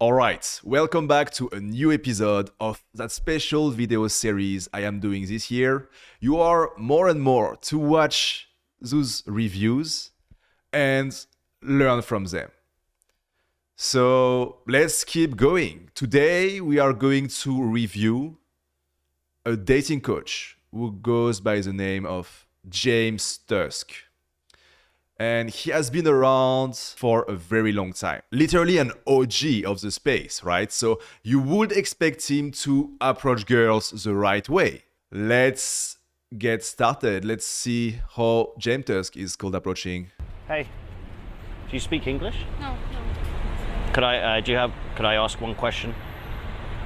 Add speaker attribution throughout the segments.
Speaker 1: Alright, welcome back to a new episode of that special video series I am doing this year. You are more and more to watch those reviews and learn from them. So let's keep going. Today we are going to review a dating coach who goes by the name of James Tusk. And he has been around for a very long time. Literally an OG of the space, right? So you would expect him to approach girls the right way. Let's get started. Let's see how James Tusk is called approaching.
Speaker 2: Hey, do you speak English?
Speaker 3: No.
Speaker 2: Could I ask one question?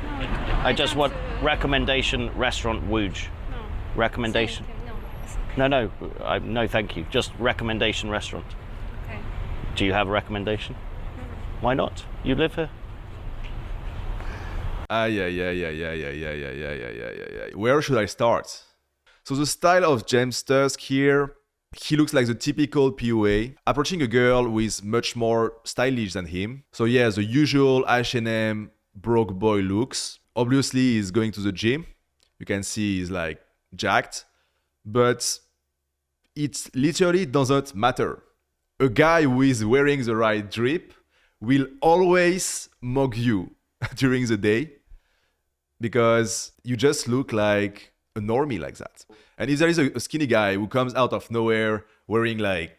Speaker 3: No.
Speaker 2: I just
Speaker 3: can't,
Speaker 2: want recommendation restaurant Wooge.
Speaker 3: No.
Speaker 2: Recommendation.
Speaker 3: Same thing. No. It's okay.
Speaker 2: No, thank you. Just recommendation restaurant.
Speaker 3: Okay.
Speaker 2: Do you have a recommendation? Why not? You live here.
Speaker 1: Yeah. Where should I start? So the style of James Tusk here, he looks like the typical POA, approaching a girl who is much more stylish than him. So yeah, the usual H&M broke boy looks. Obviously, he's going to the gym. You can see he's like jacked. But it literally doesn't matter. A guy who is wearing the right drip will always mock you during the day because you just look like a normie like that. And if there is a skinny guy who comes out of nowhere wearing like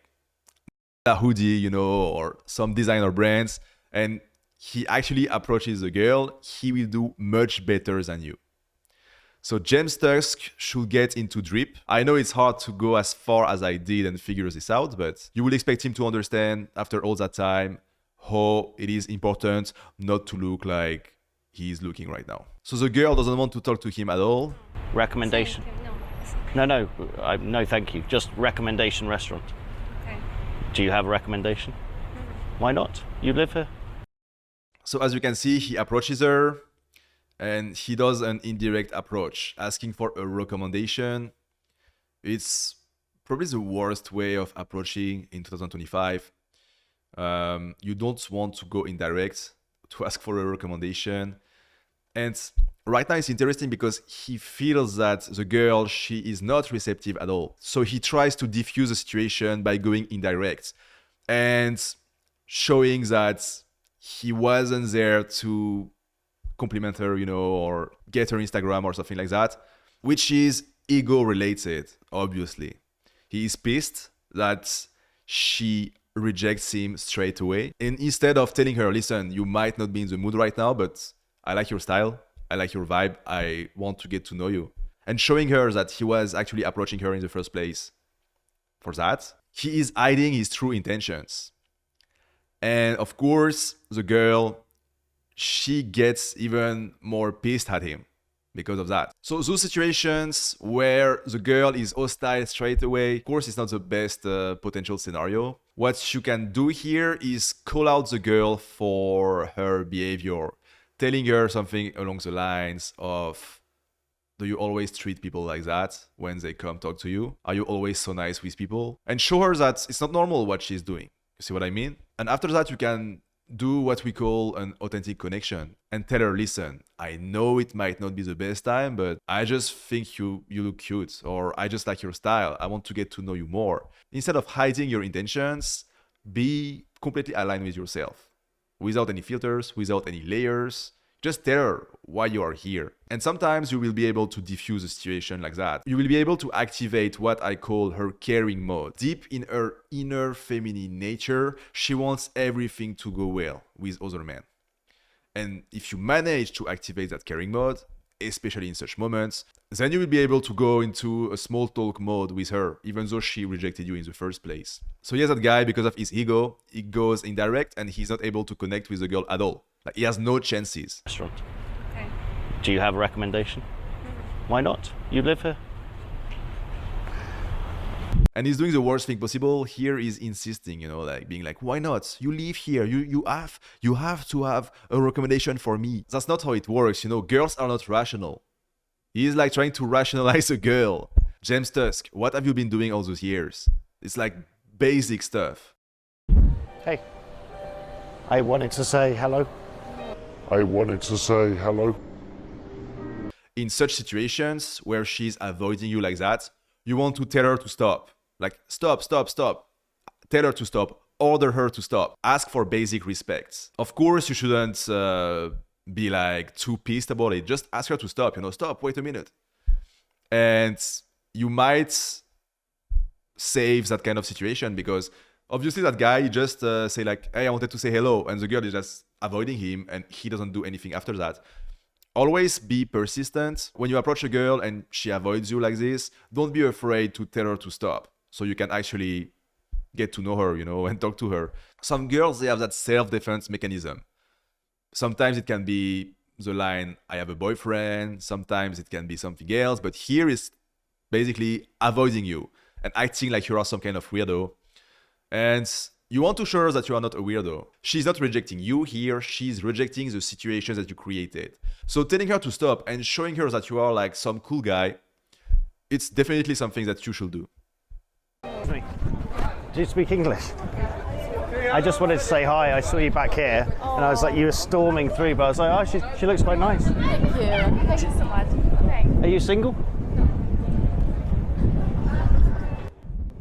Speaker 1: a hoodie, or some designer brands, and he actually approaches a girl, he will do much better than you. So James Tusk should get into drip. I know it's hard to go as far as I did and figure this out, but you would expect him to understand after all that time how it is important not to look like he's looking right now. So the girl doesn't want to talk to him at all.
Speaker 2: Recommendation.
Speaker 3: Same thing. No. It's okay.
Speaker 2: No, thank you. Just recommendation restaurant.
Speaker 3: Okay.
Speaker 2: Do you have a recommendation? Why not? You live here.
Speaker 1: So as you can see, he approaches her and he does an indirect approach, asking for a recommendation. It's probably the worst way of approaching in 2025. You don't want to go indirect to ask for a recommendation. And right now it's interesting because he feels that the girl, she is not receptive at all. So he tries to diffuse the situation by going indirect and showing that he wasn't there to compliment her, or get her Instagram or something like that, which is ego related, obviously. He is pissed that she rejects him straight away. And instead of telling her, listen, you might not be in the mood right now, but I like your style, I like your vibe, I want to get to know you. And showing her that he was actually approaching her in the first place. For that, he is hiding his true intentions. And of course, the girl, she gets even more pissed at him because of that. So those situations where the girl is hostile straight away, of course, it's not the best potential scenario. What you can do here is call out the girl for her behavior, telling her something along the lines of, do you always treat people like that when they come talk to you? Are you always so nice with people? And show her that it's not normal what she's doing. You see what I mean? And after that, you can do what we call an authentic connection and tell her, listen, I know it might not be the best time, but I just think you look cute, or I just like your style. I want to get to know you more. Instead of hiding your intentions, be completely aligned with yourself without any filters, without any layers. Just tell her why you are here. And sometimes you will be able to diffuse a situation like that. You will be able to activate what I call her caring mode. Deep in her inner feminine nature, she wants everything to go well with other men. And if you manage to activate that caring mode, especially in such moments, then you will be able to go into a small talk mode with her, even though she rejected you in the first place. So yes, that guy, because of his ego, he goes indirect and he's not able to connect with the girl at all. Like, he has no chances.
Speaker 2: Restaurant.
Speaker 3: Okay.
Speaker 2: Do you have a recommendation? Why not? You live here.
Speaker 1: And he's doing the worst thing possible. Here he's insisting, being like, why not? You live here. You have to have a recommendation for me. That's not how it works. Girls are not rational. He's like trying to rationalize a girl. James Tusk, what have you been doing all those years? It's like basic stuff.
Speaker 2: Hey, I wanted to say hello.
Speaker 4: I wanted to say hello.
Speaker 1: In such situations where she's avoiding you like that, you want to tell her to stop. Like, stop, stop, stop. Tell her to stop. Order her to stop. Ask for basic respect. Of course, you shouldn't be like too pissed about it. Just ask her to stop. Stop, wait a minute. And you might save that kind of situation, because obviously that guy just say like, hey, I wanted to say hello, and the girl is just avoiding him and he doesn't do anything after that. Always be persistent. When you approach a girl and she avoids you like this, don't be afraid to tell her to stop, so you can actually get to know her, and talk to her. Some girls, they have that self-defense mechanism. Sometimes it can be the line, I have a boyfriend. Sometimes it can be something else, but here is basically avoiding you and acting like you are some kind of weirdo. And you want to show her that you are not a weirdo. She's not rejecting you here, she's rejecting the situations that you created. So telling her to stop and showing her that you are like some cool guy, it's definitely something that you should do.
Speaker 2: Do you speak English? I just wanted to say hi. I saw you back here, and I was like, you were storming through, but I was like, oh, she looks quite nice.
Speaker 3: Thank you. Thank you so much. Thanks.
Speaker 2: Are you single?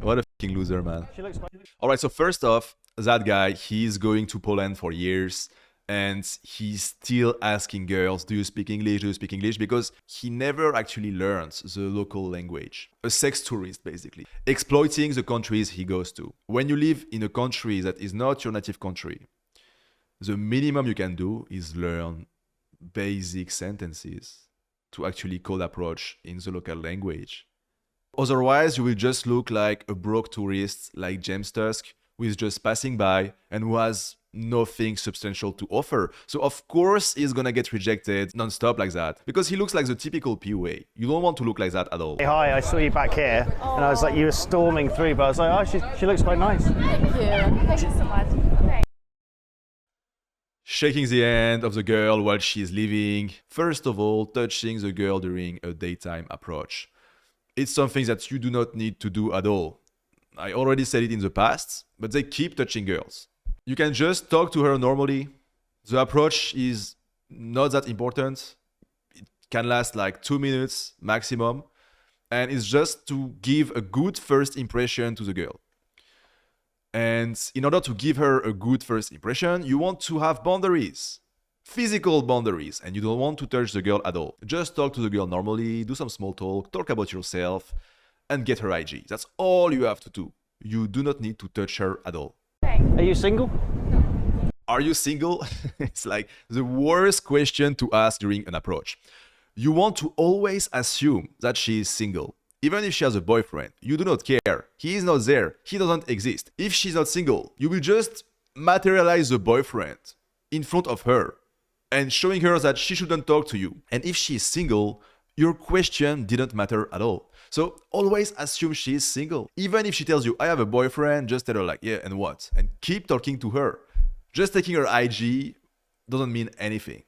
Speaker 1: What a fucking loser, man.
Speaker 2: She looks quite.
Speaker 1: All right, so first off, that guy, he's going to Poland for years, and he's still asking girls, do you speak English? Do you speak English? Because he never actually learns the local language. A sex tourist, basically. Exploiting the countries he goes to. When you live in a country that is not your native country, the minimum you can do is learn basic sentences to actually cold approach in the local language. Otherwise, you will just look like a broke tourist like James Tusk, who is just passing by and who has nothing substantial to offer. So of course he's gonna get rejected non-stop like that, because he looks like the typical PUA. You don't want to look like that at all.
Speaker 2: Hey, hi, I saw you back here, and I was like, you were storming through, but I was like, oh, she looks quite nice.
Speaker 3: Thank you. Thank you so much. Thanks.
Speaker 1: Shaking the hand of the girl while she's leaving. First of all, touching the girl during a daytime approach. It's something that you do not need to do at all. I already said it in the past, but they keep touching girls. You can just talk to her normally. The approach is not that important. It can last like 2 minutes maximum. And it's just to give a good first impression to the girl. And in order to give her a good first impression, you want to have boundaries. Physical boundaries. And you don't want to touch the girl at all. Just talk to the girl normally, do some small talk about yourself, and get her IG. That's all you have to do. You do not need to touch her at all.
Speaker 2: Are you single?
Speaker 1: Are you single? It's like the worst question to ask during an approach. You want to always assume that she is single. Even if she has a boyfriend, you do not care. He is not there. He doesn't exist. If she's not single, you will just materialize the boyfriend in front of her and showing her that she shouldn't talk to you. And if she is single, your question didn't matter at all. So always assume she is single. Even if she tells you, I have a boyfriend, just tell her like, yeah, and what? And keep talking to her. Just taking her IG doesn't mean anything.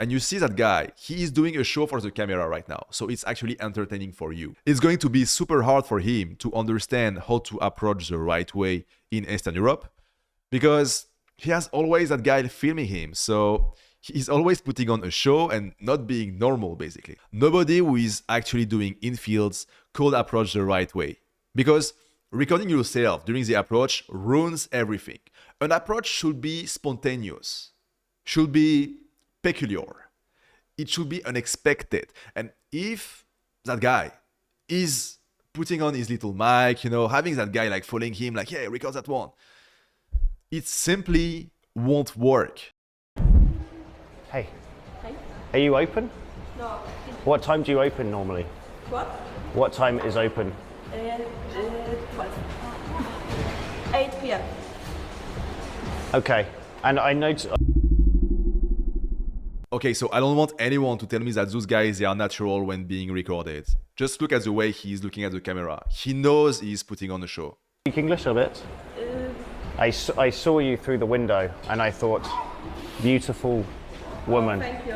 Speaker 1: And you see that guy, he is doing a show for the camera right now. So it's actually entertaining for you. It's going to be super hard for him to understand how to approach the right way in Eastern Europe, because he has always that guy filming him. So he's always putting on a show and not being normal, basically. Nobody who is actually doing infields could approach the right way. Because recording yourself during the approach ruins everything. An approach should be spontaneous, should be peculiar. It should be unexpected. And if that guy is putting on his little mic, having that guy like following him, like, yeah, record that one, it simply won't work.
Speaker 2: Hey.
Speaker 3: Hey.
Speaker 2: Are you open?
Speaker 3: No.
Speaker 2: What time do you open normally?
Speaker 3: What?
Speaker 2: What time is open?
Speaker 3: 12. 8 p.m.
Speaker 2: Okay. And I noticed.
Speaker 1: Okay, so I don't want anyone to tell me that those guys, they are natural when being recorded. Just look at the way he's looking at the camera. He knows he's putting on a show.
Speaker 2: Speak English a bit? I saw you through the window and I thought, beautiful woman.
Speaker 3: Thank you.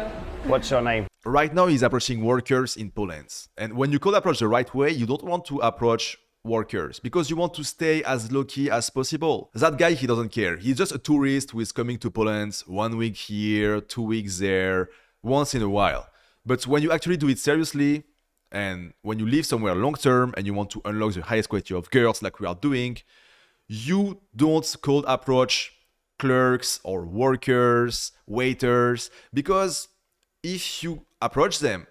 Speaker 2: What's your name?
Speaker 1: Right now, he's approaching workers in Poland. And when you could approach the right way, you don't want to approach workers because you want to stay as low-key as possible. That guy, he doesn't care. He's just a tourist who is coming to Poland 1 week here, 2 weeks there, once in a while. But when you actually do it seriously, and when you live somewhere long-term and you want to unlock the highest quality of girls like we are doing, you don't cold approach clerks or workers, waiters, because if you approach them,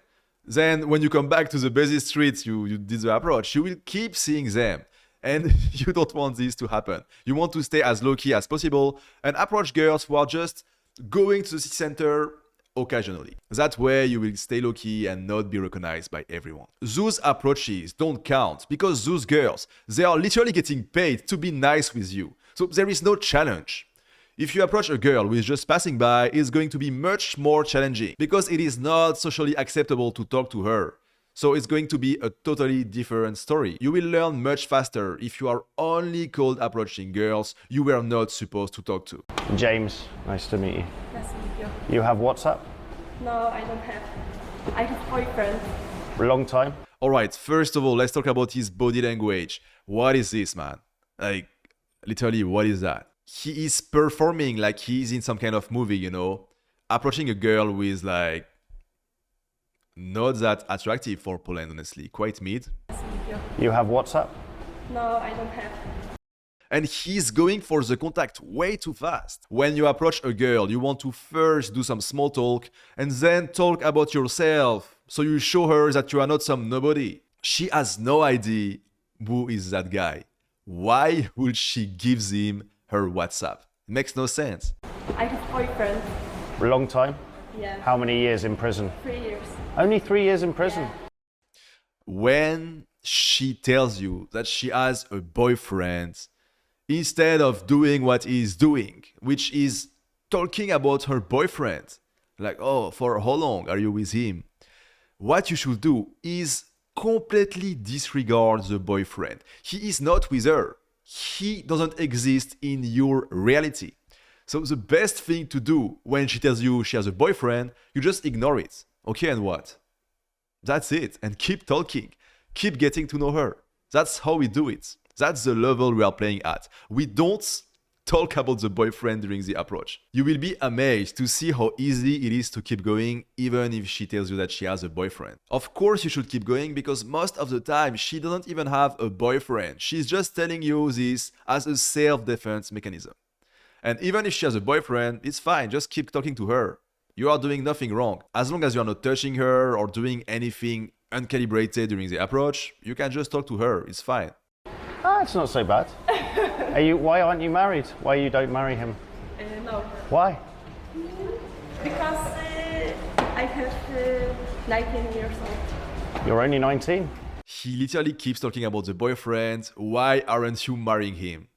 Speaker 1: then when you come back to the busy streets you did the approach, you will keep seeing them. And you don't want this to happen. You want to stay as low-key as possible and approach girls who are just going to the city center occasionally. That way you will stay low-key and not be recognized by everyone. Those approaches don't count because those girls, they are literally getting paid to be nice with you. So there is no challenge. If you approach a girl who is just passing by, it's going to be much more challenging because it is not socially acceptable to talk to her. So it's going to be a totally different story. You will learn much faster if you are only cold approaching girls you were not supposed to talk to.
Speaker 2: James, nice to meet you.
Speaker 3: Nice to meet you.
Speaker 2: You have WhatsApp?
Speaker 3: No, I don't have. I have boyfriend.
Speaker 2: For a long time?
Speaker 1: Alright, first of all, let's talk about his body language. What is this, man? Like, literally, what is that? He is performing like he's in some kind of movie, you know? Approaching a girl who is like not that attractive for Poland, honestly. Quite mid.
Speaker 3: Nice to meet you.
Speaker 2: You have WhatsApp?
Speaker 3: No, I don't have.
Speaker 1: And he's going for the contact way too fast. When you approach a girl, you want to first do some small talk and then talk about yourself. So you show her that you are not some nobody. She has no idea who is that guy. Why would she give him her WhatsApp? It makes no sense.
Speaker 3: I have boyfriend.
Speaker 2: For a long time?
Speaker 3: Yeah.
Speaker 2: How many years in prison?
Speaker 3: 3 years.
Speaker 2: Only 3 years in prison?
Speaker 1: When she tells you that she has a boyfriend, instead of doing what he's doing, which is talking about her boyfriend, like, oh, for how long are you with him? What you should do is completely disregard the boyfriend. He is not with her. He doesn't exist in your reality. So the best thing to do when she tells you she has a boyfriend, you just ignore it. Okay, and what? That's it. And keep talking. Keep getting to know her. That's how we do it. That's the level we are playing at. We don't talk about the boyfriend during the approach. You will be amazed to see how easy it is to keep going even if she tells you that she has a boyfriend. Of course you should keep going because most of the time she doesn't even have a boyfriend. She's just telling you this as a self-defense mechanism. And even if she has a boyfriend, it's fine, just keep talking to her. You are doing nothing wrong. As long as you are not touching her or doing anything uncalibrated during the approach, you can just talk to her, it's fine.
Speaker 2: Ah, it's not so bad. Why aren't you married? Why you don't marry him?
Speaker 3: No.
Speaker 2: Why?
Speaker 3: Because I have 19 years old.
Speaker 2: You're only 19?
Speaker 1: He literally keeps talking about the boyfriend. Why aren't you marrying him?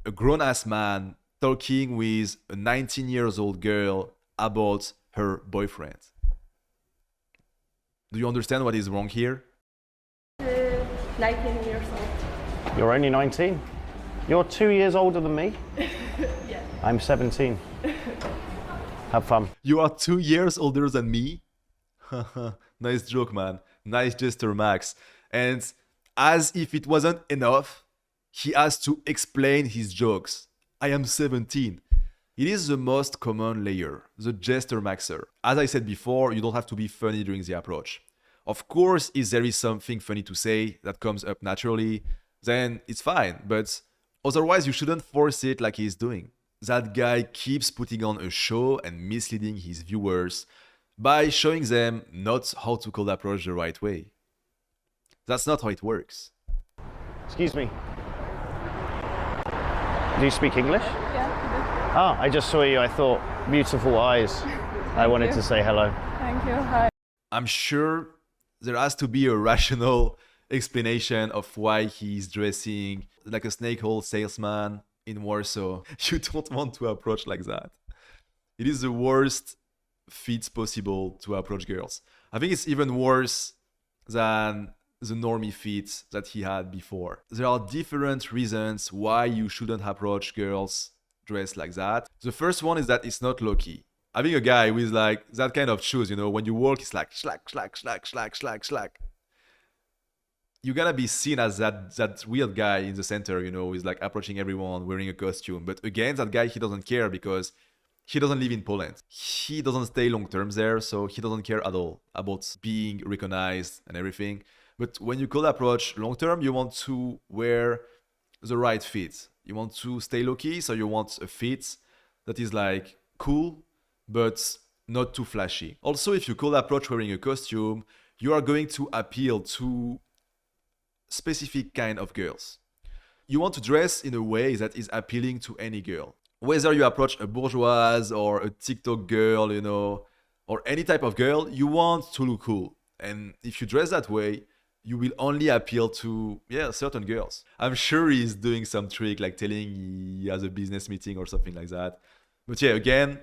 Speaker 1: A grown-ass man talking with a 19 years old girl about her boyfriend. Do you understand what is wrong here?
Speaker 3: 19 years old.
Speaker 2: You're only 19? You're 2 years older than me?
Speaker 3: Yeah.
Speaker 2: I'm 17. Have fun.
Speaker 1: You are 2 years older than me? Nice joke, man. Nice gesture, Max. And as if it wasn't enough, he has to explain his jokes. I am 17. It is the most common layer, the gesture maxer. As I said before, you don't have to be funny during the approach. Of course, if there is something funny to say that comes up naturally, then it's fine, but otherwise you shouldn't force it like he's doing. That guy keeps putting on a show and misleading his viewers by showing them not how to cold approach the right way. That's not how it works.
Speaker 2: Excuse me. Do you speak English?
Speaker 3: Yeah.
Speaker 2: Ah, I just saw you. I thought, beautiful eyes. I wanted to say hello.
Speaker 3: Thank you. Hi.
Speaker 1: I'm sure there has to be a rational explanation of why he's dressing like a snake-hole salesman in Warsaw. You don't want to approach like that. It is the worst feats possible to approach girls. I think it's even worse than the normie feats that he had before. There are different reasons why you shouldn't approach girls dressed like that. The first one is that it's not low-key. Having a guy with like that kind of shoes, you know, when you walk, it's like slack, slack, slack, slack, slack, slack. you're gonna be seen as that weird guy in the center, who's like approaching everyone wearing a costume. But again, that guy, he doesn't care because he doesn't live in Poland. He doesn't stay long term there, so he doesn't care at all about being recognized and everything. But when you cold approach long term, you want to wear the right fit. You want to stay low key, so you want a fit that is like cool, but not too flashy. Also, if you cold approach wearing a costume, you are going to appeal to specific kind of girls. You want to dress in a way that is appealing to any girl. Whether you approach a bourgeoise or a TikTok girl, or any type of girl, you want to look cool. And if you dress that way, you will only appeal to, certain girls. I'm sure he's doing some trick, like telling he has a business meeting or something like that. But yeah, again,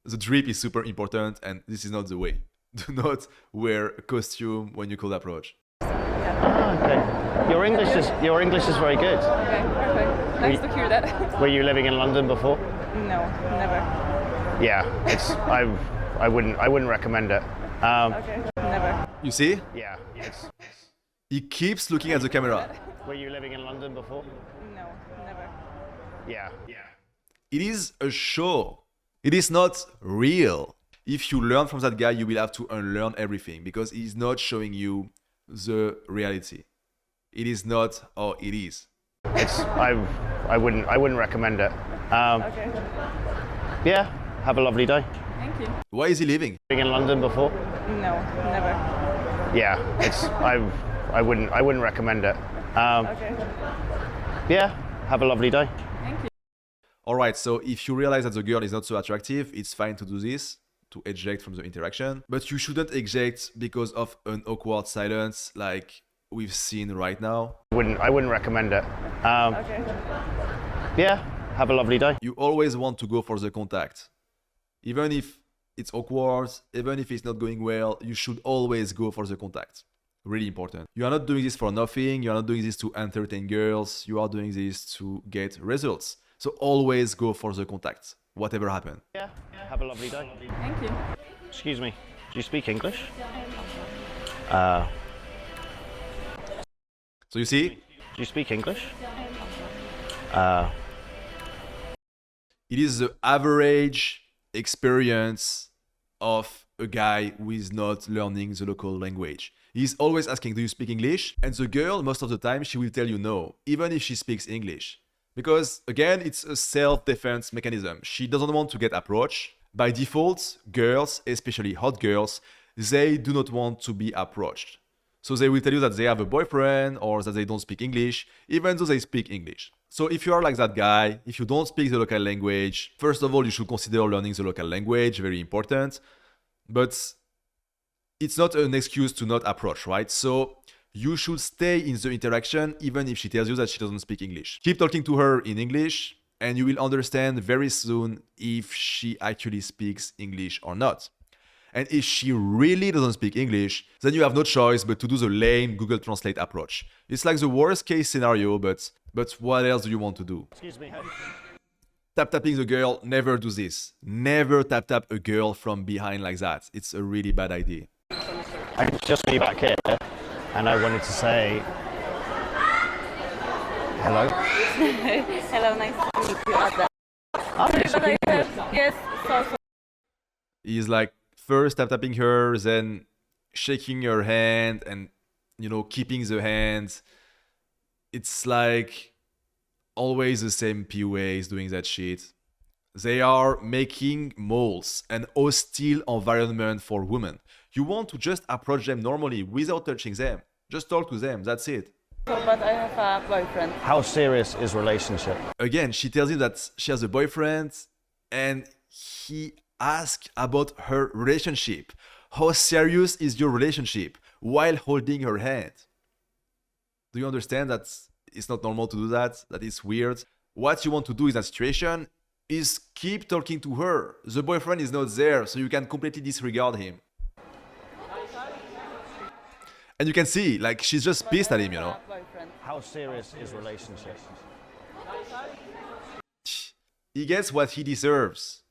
Speaker 1: the drip is super important, and this is not the way. Do not wear a costume when you cold approach.
Speaker 2: Okay. Your English is very good.
Speaker 3: Okay, perfect. Nice to hear that.
Speaker 2: Were you living in London before?
Speaker 3: No, never.
Speaker 2: Yeah, I wouldn't recommend it.
Speaker 3: Okay, never.
Speaker 1: You see?
Speaker 2: Yeah.
Speaker 1: He keeps looking at the camera.
Speaker 2: Were you living in London before?
Speaker 3: No, never.
Speaker 2: Yeah.
Speaker 1: It is a show. It is not real. If you learn from that guy, you will have to unlearn everything because he's not showing you the reality. It is not how it is.
Speaker 2: I wouldn't recommend it.
Speaker 3: Okay,
Speaker 2: Yeah. Have a lovely day.
Speaker 3: thank you.
Speaker 1: Why is he leaving?
Speaker 2: Living in London before?
Speaker 3: No, never.
Speaker 2: Yeah. I wouldn't recommend it.
Speaker 3: Okay,
Speaker 2: Yeah. Have a lovely day.
Speaker 3: thank you.
Speaker 1: Alright, so if you realize that the girl is not so attractive, it's fine to do this, to eject from the interaction. But you shouldn't eject because of an awkward silence like we've seen right now.
Speaker 2: I wouldn't recommend it.
Speaker 3: Okay,
Speaker 2: Yeah. Have a lovely day.
Speaker 1: You always want to go for the contact. Even if it's awkward, even if it's not going well, you should always go for the contact. Really important. You are not doing this for nothing. You are not doing this to entertain girls. You are doing this to get results. So always go for the contact, whatever happens.
Speaker 2: Yeah. Have a lovely day.
Speaker 3: thank you.
Speaker 2: Excuse me. Do you speak English?
Speaker 1: So you see,
Speaker 2: Do you speak English?
Speaker 1: it is the average experience of a guy who is not learning the local language. He's always asking, do you speak English? And the girl, most of the time, she will tell you no, even if she speaks English. Because again, it's a self-defense mechanism. She doesn't want to get approached. By default, girls, especially hot girls, they do not want to be approached. So they will tell you that they have a boyfriend or that they don't speak English, even though they speak English. So if you are like that guy, if you don't speak the local language, first of all, you should consider learning the local language, very important. But it's not an excuse to not approach, right? So you should stay in the interaction even if she tells you that she doesn't speak English. Keep talking to her in English and you will understand very soon if she actually speaks English or not. And if she really doesn't speak English, then you have no choice but to do the lame Google Translate approach. It's like the worst case scenario, but what else do you want to do?
Speaker 2: Excuse me.
Speaker 1: Tapping the girl, never do this. Never tap a girl from behind like that. It's a really bad idea.
Speaker 2: I just be back here, and I wanted to say hello.
Speaker 3: Hello, nice to meet you. Yes, so.
Speaker 1: He's like first tapping her, then shaking her hand and keeping the hand. It's like always the same PUAs doing that shit. They are making molds an hostile environment for women. You want to just approach them normally without touching them. Just talk to them, that's it.
Speaker 3: But I have a boyfriend.
Speaker 2: How serious is relationship?
Speaker 1: Again, she tells you that she has a boyfriend and he asks about her relationship. How serious is your relationship while holding her hand? Do you understand that it's not normal to do that? That is weird. What you want to do in that situation is keep talking to her. The boyfriend is not there, so you can completely disregard him. And you can see, like, she's just pissed at him,
Speaker 2: How serious is relationship?
Speaker 1: He gets what he deserves.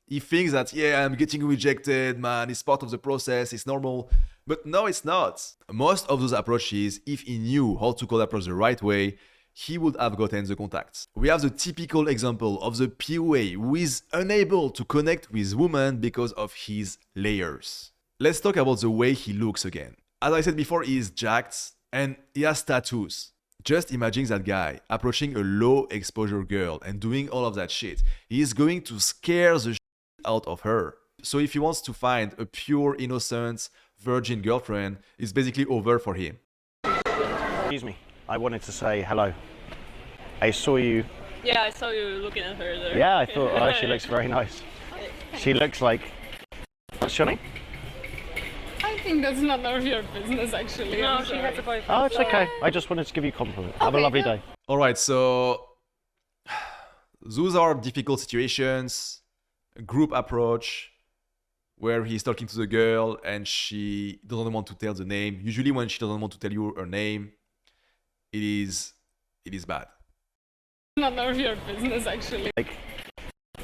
Speaker 1: He thinks that, yeah, I'm getting rejected, man, it's part of the process, it's normal. But no, it's not. Most of those approaches, if he knew how to call approach the right way, he would have gotten the contacts. We have the typical example of the POA who is unable to connect with women because of his layers. Let's talk about the way he looks again. As I said before, he is jacked and he has tattoos. Just imagine that guy approaching a low exposure girl and doing all of that shit. He is going to scare the shit out of her. So if he wants to find a pure, innocent, virgin girlfriend, it's basically over for him.
Speaker 2: Excuse me. I wanted to say hello. I saw you.
Speaker 5: Yeah, I saw you looking at her there.
Speaker 2: Yeah, I thought, oh, she looks very nice. She looks like. What's your name?
Speaker 6: I think that's none of your business, actually.
Speaker 5: No,
Speaker 6: I'm
Speaker 5: she
Speaker 6: sorry.
Speaker 5: has a boyfriend.
Speaker 2: Oh, it's okay. I just wanted to give you a compliment. Have a
Speaker 6: Okay,
Speaker 2: lovely
Speaker 6: yeah.
Speaker 2: day.
Speaker 1: Alright, so those are difficult situations. A group approach where he's talking to the girl and she doesn't want to tell the name. Usually when she doesn't want to tell you her name, it is bad.
Speaker 6: None of your business, actually.
Speaker 2: Like,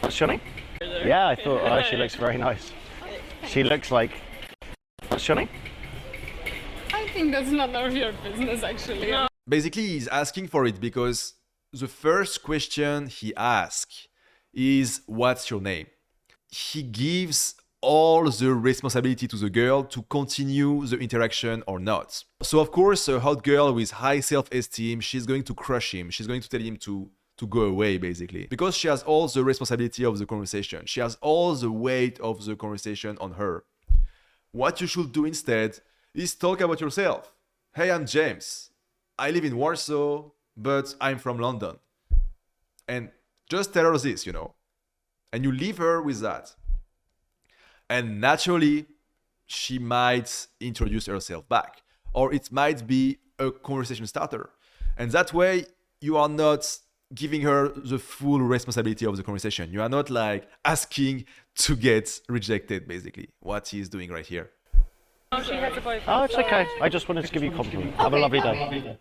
Speaker 2: what's your name? Yeah, I thought, oh, she looks very nice. She looks like. What's your name?
Speaker 6: I think that's none of your business, actually.
Speaker 5: No.
Speaker 1: Basically, he's asking for it because the first question he asks is, what's your name? He gives all the responsibility to the girl to continue the interaction or not. So of course, a hot girl with high self-esteem, she's going to crush him. She's going to tell him to go away, basically. Because she has all the responsibility of the conversation. She has all the weight of the conversation on her. What you should do instead is talk about yourself. Hey, I'm James. I live in Warsaw, but I'm from London. And just tell her this, And you leave her with that. And naturally, she might introduce herself back. Or it might be a conversation starter. And that way, you are not giving her the full responsibility of the conversation. You are not like asking to get rejected, basically. What he's doing right here.
Speaker 5: No, she has a boyfriend.
Speaker 2: Oh, it's okay. I just wanted to give you a compliment. Have a lovely day.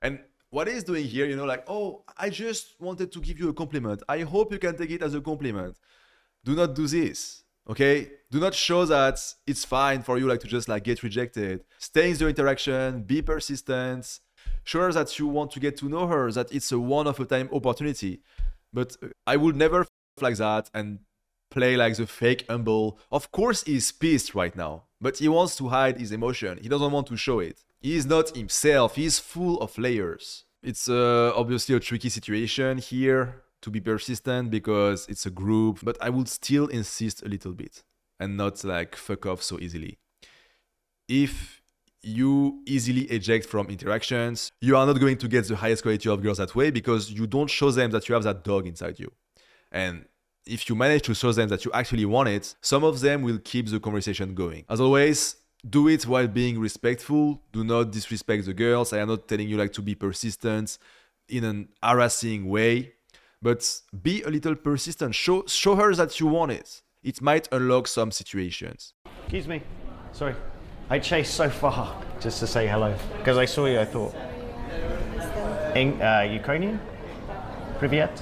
Speaker 1: And what he's doing here, like, oh, I just wanted to give you a compliment. I hope you can take it as a compliment. Do not do this, okay? Do not show that it's fine for you to just get rejected. Stay in the interaction, be persistent. Show her that you want to get to know her, that it's a one-of-a-time opportunity. But I would never like that and play like the fake humble. Of course he's pissed right now, but he wants to hide his emotion. He doesn't want to show it. He is not himself. He's full of layers. It's obviously a tricky situation here to be persistent because it's a group, but I would still insist a little bit and not fuck off so easily. If you easily eject from interactions, you are not going to get the highest quality of girls that way because you don't show them that you have that dog inside you. And if you manage to show them that you actually want it, some of them will keep the conversation going. As always, do it while being respectful. Do not disrespect the girls. I am not telling you to be persistent in an harassing way, but be a little persistent. Show her that you want it. It might unlock some situations.
Speaker 2: Excuse me. Sorry. I chased so far just to say hello because I saw you. I thought. Ukrainian? Privyet?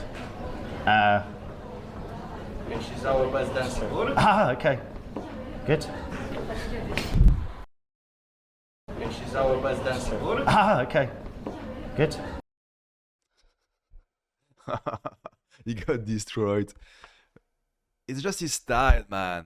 Speaker 7: She's our best dancer.
Speaker 2: Okay. Good.
Speaker 7: She's our best dancer.
Speaker 2: Okay. Good.
Speaker 1: He got destroyed. It's just his style, man.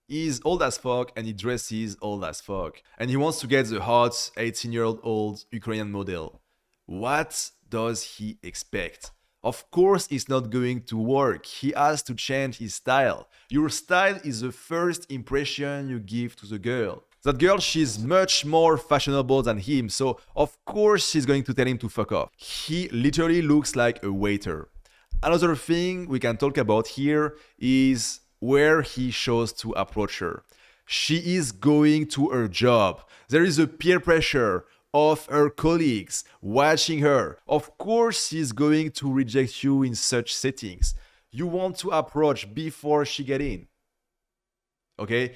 Speaker 1: He's old as fuck and he dresses old as fuck. And he wants to get the hot 18-year-old Ukrainian model. What does he expect? Of course it's not going to work. He has to change his style. Your style is the first impression you give to the girl. That girl, she's much more fashionable than him, so of course she's going to tell him to fuck off. He literally looks like a waiter. Another thing we can talk about here is where he chose to approach her. She is going to her job. There is a peer pressure of her colleagues watching her. Of course she's going to reject you in such settings. You want to approach before she get in. Okay?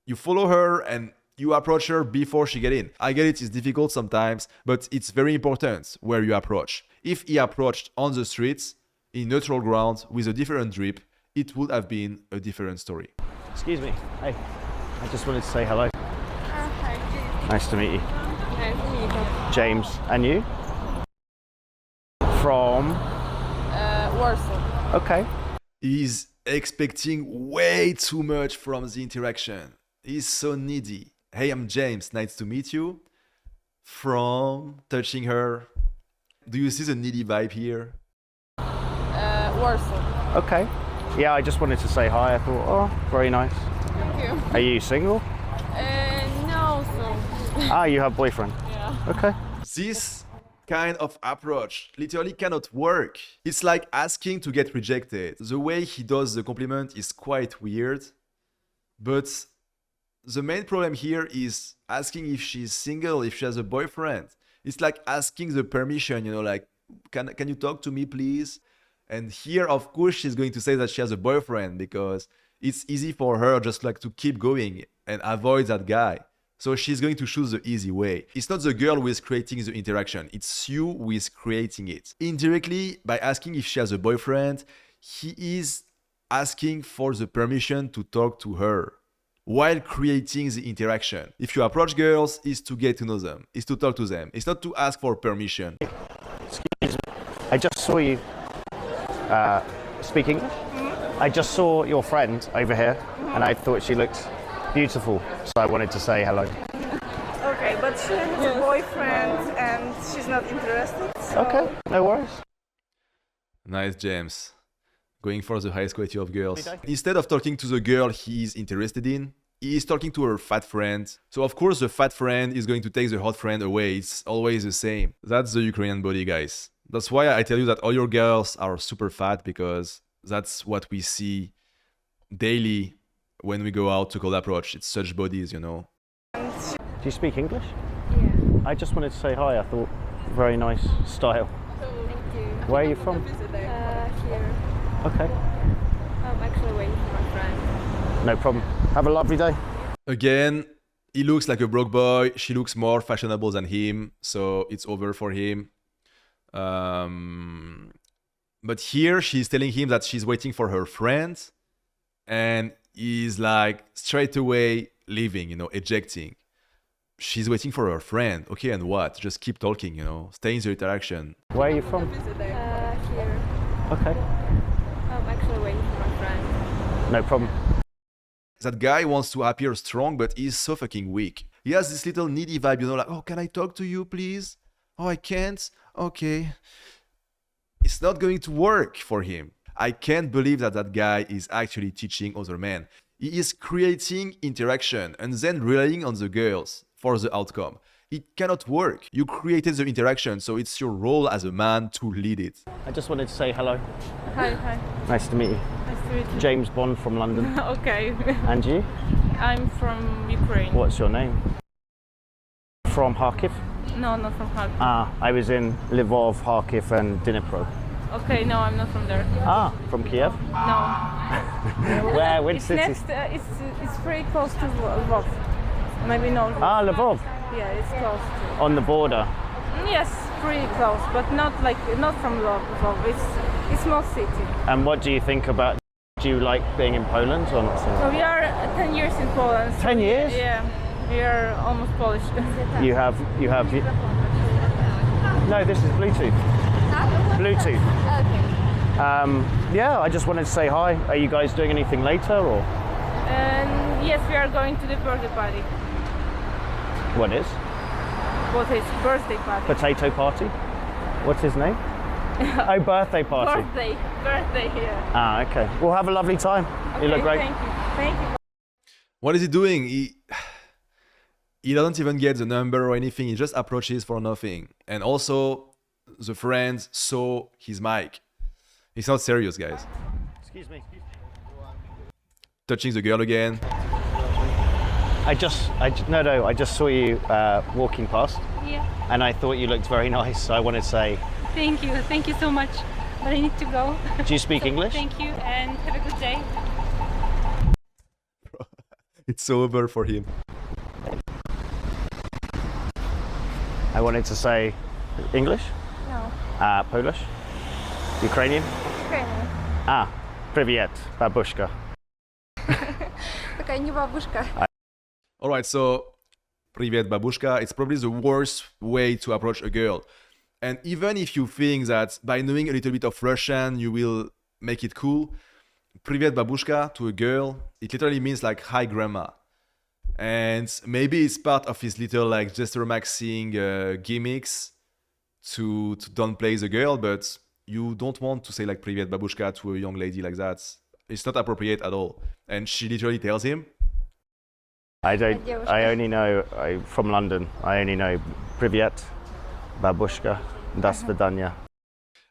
Speaker 1: You follow her and you approach her before she get in. I get it's difficult sometimes, but it's very important where you approach. If he approached on the streets, in neutral ground, with a different drip, it would have been a different story.
Speaker 2: Excuse me. Hey, I just wanted to say hello.
Speaker 3: Hi.
Speaker 2: Nice to meet you.
Speaker 6: Nice to meet you.
Speaker 2: James. And you? From?
Speaker 6: Warsaw.
Speaker 2: Okay.
Speaker 1: He's expecting way too much from the interaction. He's so needy. Hey, I'm James. Nice to meet you. From touching her. Do you see the needy vibe here?
Speaker 6: Warsaw.
Speaker 2: Okay. Yeah, I just wanted to say hi. I thought, oh, very nice.
Speaker 6: Thank you.
Speaker 2: Are you single?
Speaker 6: No, so.
Speaker 2: Ah, you have boyfriend.
Speaker 6: Yeah.
Speaker 2: Okay.
Speaker 1: This kind of approach literally cannot work. It's like asking to get rejected. The way he does the compliment is quite weird. But the main problem here is asking if she's single, if she has a boyfriend. It's like asking the permission, you know, like, can you talk to me, please? And here, of course, she's going to say that she has a boyfriend because it's easy for her just like to keep going and avoid that guy. So she's going to choose the easy way. It's not the girl who is creating the interaction. It's you who is creating it. Indirectly, by asking if she has a boyfriend, he is asking for the permission to talk to her while creating the interaction. If you approach girls, it's to get to know them, it's to talk to them. It's not to ask for permission.
Speaker 2: Excuse me. I just saw you speak English. I just saw your friend over here, and I thought she looked beautiful, so I wanted to say hello.
Speaker 8: Okay, but she has a boyfriend and she's not interested. So.
Speaker 2: Okay, no worries.
Speaker 1: Nice, James. Going for the highest quality of girls. Instead of talking to the girl he is interested in, he is talking to her fat friend. So of course the fat friend is going to take the hot friend away. It's always the same. That's the Ukrainian body, guys. That's why I tell you that all your girls are super fat, because that's what we see daily when we go out to cold approach. It's such bodies, you know.
Speaker 2: Do you speak English?
Speaker 6: Yeah.
Speaker 2: I just wanted to say hi. I thought very nice style.
Speaker 6: Thank you.
Speaker 2: Where are you from?
Speaker 6: Here.
Speaker 2: Okay,
Speaker 6: I'm actually waiting for my friend.
Speaker 2: no problem. Have a lovely day.
Speaker 1: Again, he looks like a broke boy. She looks more fashionable than him, so it's over for him. But here she's telling him that she's waiting for her friend, and he's like straight away leaving, you know, ejecting. She's waiting for her friend. Okay, and what? Just keep talking, you know, stay in the interaction.
Speaker 2: Where are you from?
Speaker 6: Here.
Speaker 2: Okay,
Speaker 6: I'm actually waiting for my friend.
Speaker 2: no problem.
Speaker 1: That guy wants to appear strong, but he's so fucking weak. He has this little needy vibe, you know, like, oh, can I talk to you, please? Oh, I can't? Okay. It's not going to work for him. I can't believe that that guy is actually teaching other men. He is creating interaction and then relying on the girls for the outcome. It cannot work. You created the interaction, so it's your role as a man to lead it.
Speaker 2: I just wanted to say hello.
Speaker 6: Hi.
Speaker 2: Nice to meet you.
Speaker 6: Nice to meet you.
Speaker 2: James Bond from London.
Speaker 6: Okay.
Speaker 2: And you?
Speaker 6: I'm from Ukraine.
Speaker 2: What's your name? From Kharkiv?
Speaker 6: No, not from Kharkiv.
Speaker 2: Ah, I was in Lvov, Kharkiv and Dnipro.
Speaker 6: Okay, no, I'm not from there.
Speaker 2: Ah, from Kiev?
Speaker 6: No.
Speaker 2: Where? Which
Speaker 6: It's
Speaker 2: city?
Speaker 6: next. It's very close to Lvov. Maybe no.
Speaker 2: Ah, Lvov.
Speaker 6: Yeah, it's close.
Speaker 2: On the border.
Speaker 6: Yes, pretty close, but not from Lvov. It's a small city.
Speaker 2: And what do you think about, do you like being in Poland or not?
Speaker 6: So we are 10 years in Poland. So
Speaker 2: 10 years?
Speaker 6: Yeah, we are almost Polish.
Speaker 2: You have, no, this is Bluetooth. Bluetooth.
Speaker 6: Okay.
Speaker 2: Yeah, I just wanted to say hi. Are you guys doing anything later or?
Speaker 6: And yes, we are going to the birthday party.
Speaker 2: What is?
Speaker 6: What is birthday party?
Speaker 2: Potato party? What's his name? Oh, birthday party.
Speaker 6: Birthday here.
Speaker 2: Ah, okay. Well, have a lovely time.
Speaker 6: Okay,
Speaker 2: You look great.
Speaker 6: Thank you.
Speaker 1: What is he doing? He doesn't even get the number or anything. He just approaches for nothing. And also, the friend saw his mic. He's not serious, guys.
Speaker 2: Excuse me.
Speaker 1: Touching the girl again.
Speaker 2: I just saw you walking past,
Speaker 5: Yeah.
Speaker 2: and I thought you looked very nice. So I wanted to say,
Speaker 5: Thank you so much. But I need to go.
Speaker 2: do you speak English?
Speaker 5: Thank you and have a good day.
Speaker 1: It's so over for him.
Speaker 2: I wanted to say English?
Speaker 6: No.
Speaker 2: Polish? Ukrainian?
Speaker 6: Ukrainian.
Speaker 2: Ah, привет, babushka.
Speaker 6: Такая не бабушка.
Speaker 1: All right, so Privet babushka, it's probably the worst way to approach a girl. And even if you think that by knowing a little bit of Russian, you will make it cool, Privet babushka to a girl, it literally means like hi grandma. And maybe it's part of his little like gesture maxing gimmicks to downplay the girl, but you don't want to say like Privet babushka to a young lady like that. It's not appropriate at all. And she literally tells him,
Speaker 2: I only know, from London, I only know Privyet, Babushka, Das Vidanya.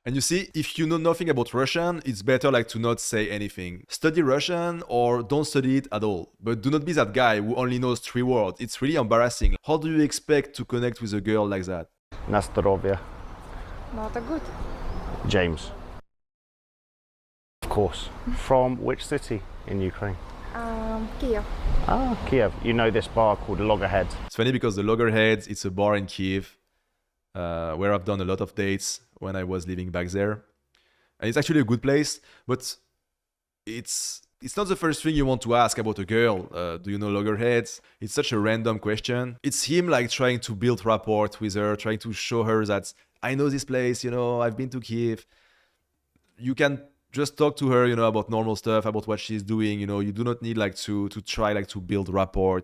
Speaker 1: and you see, if you know nothing about Russian, it's better like to not say anything. Study Russian or don't study it at all. But do not be that guy who only knows 3 words. It's really embarrassing. How do you expect to connect with a girl like that?
Speaker 2: Nastarovia,
Speaker 6: Not a good.
Speaker 2: James. Of course. From which city in Ukraine?
Speaker 6: Kiev.
Speaker 2: Ah, Kiev. You know this bar called Loggerhead.
Speaker 1: It's funny because the Loggerheads, it's a bar in Kiev where I've done a lot of dates when I was living back there. And it's actually a good place, but it's not the first thing you want to ask about a girl. Do you know Loggerheads? It's such a random question. It's him like trying to build rapport with her, trying to show her that I know this place, you know, I've been to Kiev. You can just talk to her, you know, about normal stuff, about what she's doing, you know. You do not need like to try like to build rapport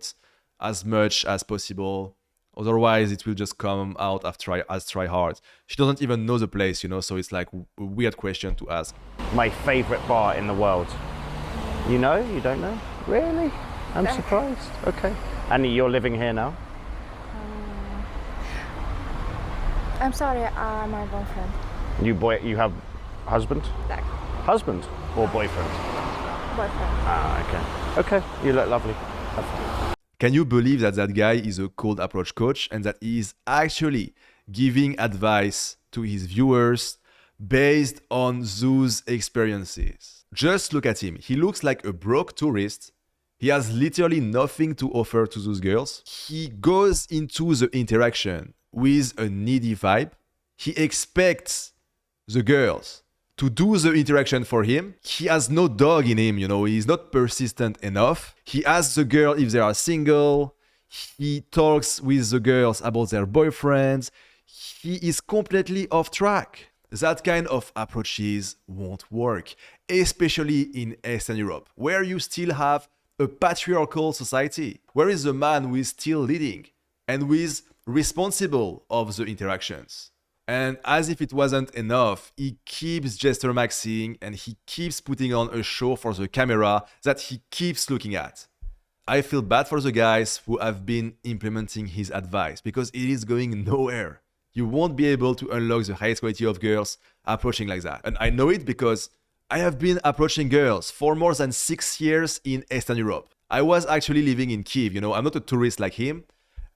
Speaker 1: as much as possible. Otherwise, it will just come out as try hard. She doesn't even know the place, you know, so it's like a weird question to ask.
Speaker 2: My favorite bar in the world. You know? You don't know? Really? I'm surprised. Okay. And you're living here now?
Speaker 6: I'm sorry, my boyfriend.
Speaker 2: You have husband?
Speaker 6: Tak.
Speaker 2: Husband or boyfriend?
Speaker 6: Boyfriend.
Speaker 2: Ah, okay. Okay, you look lovely.
Speaker 1: Can you believe that that guy is a cold approach coach and that he is actually giving advice to his viewers based on those experiences? Just look at him. He looks like a broke tourist. He has literally nothing to offer to those girls. He goes into the interaction with a needy vibe. He expects the girls to do the interaction for him. He has no dog in him, you know, he's not persistent enough. He asks the girl if they are single. He talks with the girls about their boyfriends. He is completely off track. That kind of approaches won't work, especially in Eastern Europe, where you still have a patriarchal society, where is the man who is still leading and who is responsible of the interactions. And as if it wasn't enough, he keeps gesture maxing and he keeps putting on a show for the camera that he keeps looking at. I feel bad for the guys who have been implementing his advice because it is going nowhere. You won't be able to unlock the highest quality of girls approaching like that. And I know it because I have been approaching girls for more than 6 years in Eastern Europe. I was actually living in Kiev, you know, I'm not a tourist like him.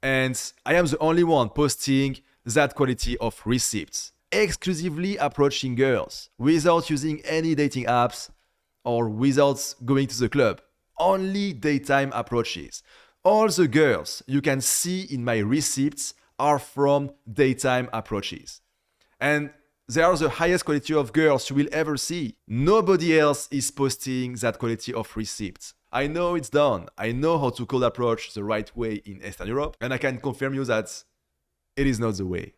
Speaker 1: And I am the only one posting that quality of receipts, exclusively approaching girls without using any dating apps or without going to the club. Only daytime approaches. All the girls you can see in my receipts are from daytime approaches. And they are the highest quality of girls you will ever see. Nobody else is posting that quality of receipts. I know it's done. I know how to cold approach the right way in Eastern Europe, and I can confirm you that it is not the way.